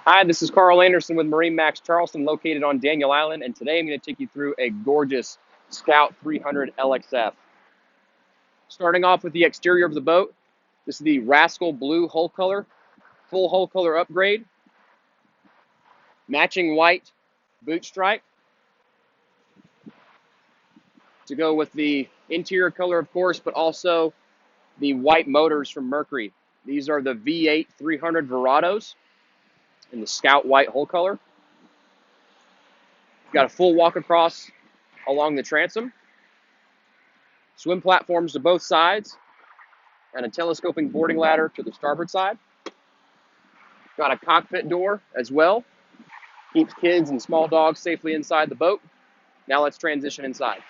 Hi, this is Carl Anderson with MarineMax Charleston, located on Daniel Island, and today I'm going to take you through a gorgeous Scout 300 LXF. Starting off with the exterior of the boat, this is the Rascal Blue hull color, full hull color upgrade, matching white boot stripe to go with the interior color, of course, but also the white motors from Mercury. These are the V8 300 Verados in the Scout white hull color. Got a full walk across along the transom, swim platforms to both sides, and a telescoping boarding ladder to the starboard side. Got a cockpit door as well. Keeps kids and small dogs safely inside the boat. Now let's transition inside.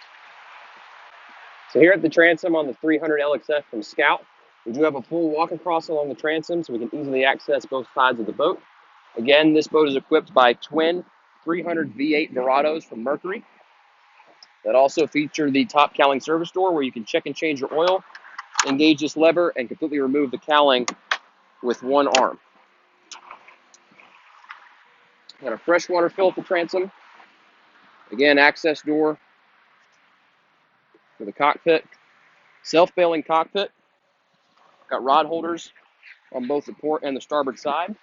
So here at the transom on the 300 LXF from Scout, we do have a full walk across along the transom so we can easily access both sides of the boat. Again, this boat is equipped by twin 300 V8 Verados from Mercury that also feature the top cowling service door where you can check and change your oil, engage this lever, and completely remove the cowling with one arm. Got a freshwater fill at the transom. Again, access door for the cockpit. Self-bailing cockpit. Got rod holders on both the port and the starboard side.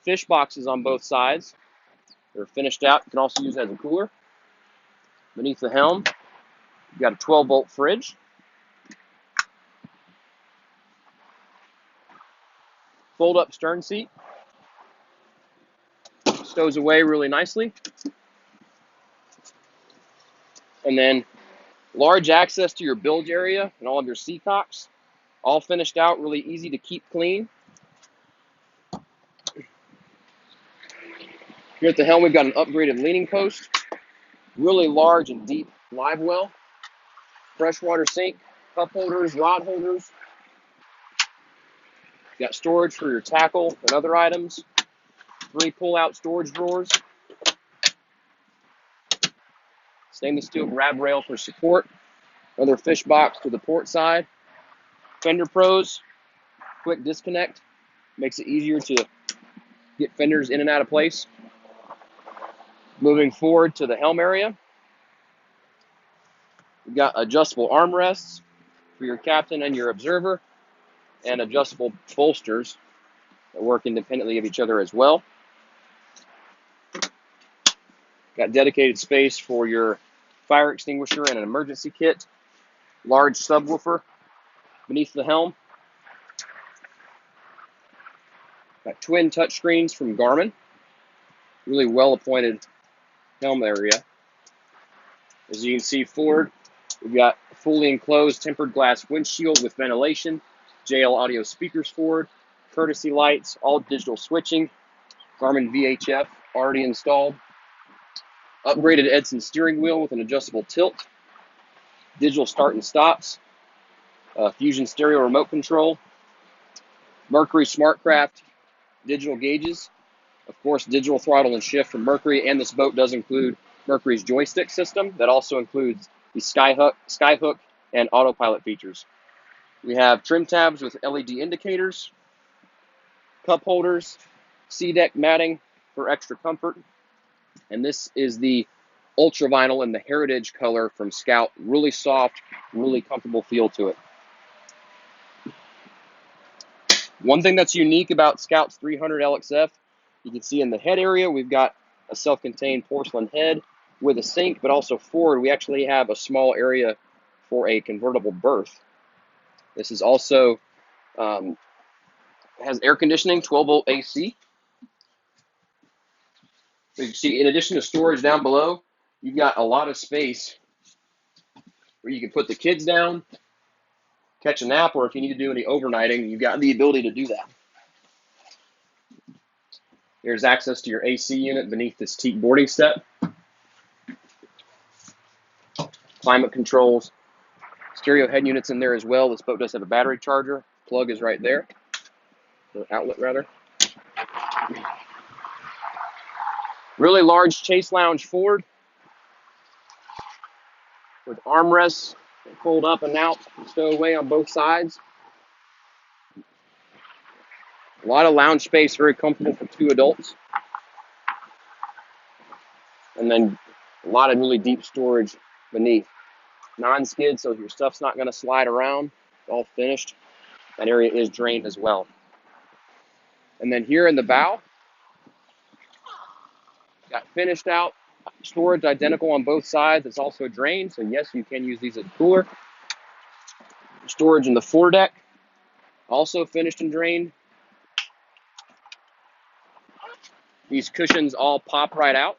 Fish boxes on both sides. They're finished out. You can also use it as a cooler. Beneath the helm, you've got a 12-volt fridge. Fold-up stern seat. Stows away really nicely. And then large access to your bilge area and all of your seacocks. All finished out, really easy to keep clean. Here at the helm, we've got an upgraded leaning post. Really large and deep live well. Freshwater sink, cup holders, rod holders. Got storage for your tackle and other items. 3 pull-out storage drawers. Stainless steel grab rail for support. Another fish box to the port side. Fender pros, quick disconnect. Makes it easier to get fenders in and out of place. Moving forward to the helm area. We've got adjustable armrests for your captain and your observer, and adjustable bolsters that work independently of each other as well. Got dedicated space for your fire extinguisher and an emergency kit. Large subwoofer beneath the helm. Got twin touchscreens from Garmin. Really well appointed helm area. As you can see forward, we've got a fully enclosed tempered glass windshield with ventilation, JL audio speakers forward, courtesy lights, all digital switching, Garmin VHF already installed, upgraded Edson steering wheel with an adjustable tilt, digital start and stops, Fusion stereo remote control, Mercury SmartCraft digital gauges, of course digital throttle and shift from Mercury, and this boat does include Mercury's joystick system that also includes the skyhook and autopilot features. We have trim tabs with LED indicators, cup holders, sea deck matting for extra comfort, and this is the Ultra Vinyl in the Heritage color from Scout. Really soft, really comfortable feel to it. One thing that's unique about Scout's 300 LXF, you can see in the head area, we've got a self-contained porcelain head with a sink, but also forward, we actually have a small area for a convertible berth. This is also has air conditioning, 12-volt AC. So you can see, in addition to storage down below, you've got a lot of space where you can put the kids down, catch a nap, or if you need to do any overnighting, you've got the ability to do that. There's access to your AC unit beneath this teak boarding step. Climate controls, stereo head units in there as well. This boat does have a battery charger. Plug is right there, or outlet rather. Really large chase lounge forward with armrests that fold up and out and stow away on both sides. A lot of lounge space, very comfortable for 2 adults. And then a lot of really deep storage beneath. Non-skid, so your stuff's not going to slide around. It's all finished. That area is drained as well. And then here in the bow, got finished out storage, identical on both sides. It's also drained, so yes, you can use these as a cooler. Storage in the foredeck, also finished and drained. These cushions all pop right out.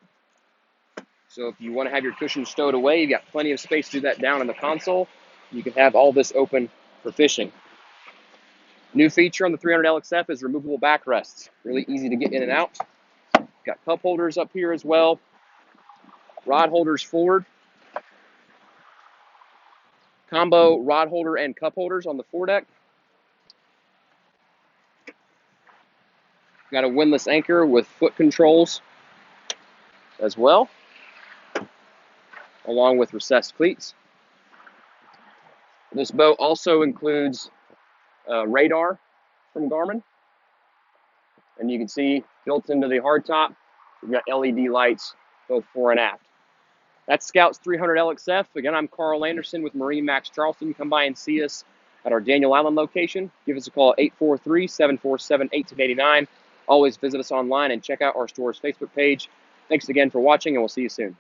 So if you want to have your cushions stowed away, you've got plenty of space to do that down in the console. You can have all this open for fishing. New feature on the 300 LXF is removable backrests. Really easy to get in and out. Got cup holders up here as well. Rod holders forward. Combo rod holder and cup holders on the foredeck. Got a windlass anchor with foot controls as well, along with recessed cleats. This boat also includes radar from Garmin. And you can see built into the hardtop, we've got LED lights both fore and aft. That's Scout's 300 LXF. Again, I'm Carl Anderson with MarineMax Charleston. Come by and see us at our Daniel Island location. Give us a call at 843-747-1889. Always visit us online and check out our store's Facebook page. Thanks again for watching, and we'll see you soon.